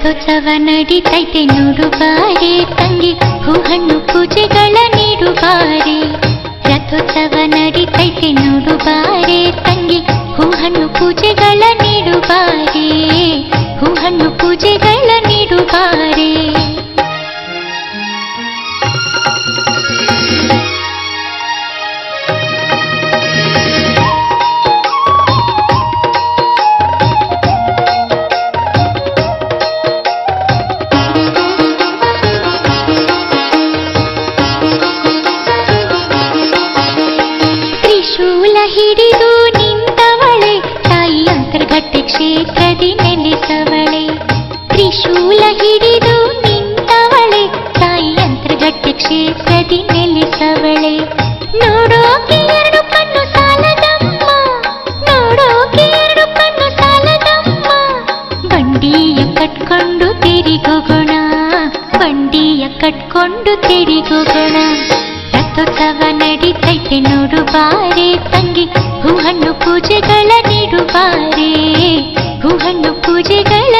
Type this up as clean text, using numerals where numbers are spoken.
ರಥೋತ್ಸವ ನಡೀತೈತೆ ನೋಡು ಬಾರೆ ತಂಗಿ, ಹೂಹಣ್ಣು ಪೂಜೆಗಳ ನೀಡು ಬಾರೆ. ರಥೋತ್ಸವ ನಡೀತೈತೆ ನೋಡು ಬಾರೆ ತಂಗಿ, ಹೂಹಣ್ಣು ಪೂಜೆಗಳ ನೀಡು ಬಾರೆ. ಹೂಹಣ್ಣು ಪೂಜೆಗಳ ನೀಡು ಬಾರೆ. ತ್ರಿಶೂಲ ಹಿಡಿದು ನಿಂತವಳೆ ತಾಯಿ ಅಂತರ್ಗಟ್ಟೆ ಕ್ಷೇತ್ರದಿ ನೆಲೆಸವಳೆ. ತ್ರಿಶೂಲ ಹಿಡಿದು ನಿಂತವಳೆ ತಾಯಿ ಅಂತರ್ಗಟ್ಟೆ ಕ್ಷೇತ್ರದಿ ನೆಲೆಸವಳೆ. ನೋಡೋಕೆ ಎರಡು ಕಣ್ಣು ಸಾಲದಮ್ಮ, ನೋಡೋಕೆ ಎರಡು ಕಣ್ಣು ಸಾಲದಮ್ಮ. ಬಂಡಿಯ ಕಟ್ಕೊಂಡು ತೆರಿಗೋಗೋಣ, ಬಂಡಿಯ ಕಟ್ಕೊಂಡು ತೆರಿಗೋಗೋಣ. ರಥೋತ್ಸವ ನಡೀತೈತೆ ನೋಡು ಬಾರೆ ತಂಗಿ, ಹೂಹಣ್ಣು ಪೂಜೆಗಳ ನೀಡು ಬಾರೆ. ಹೂಹಣ್ಣು ಪೂಜೆಗಳ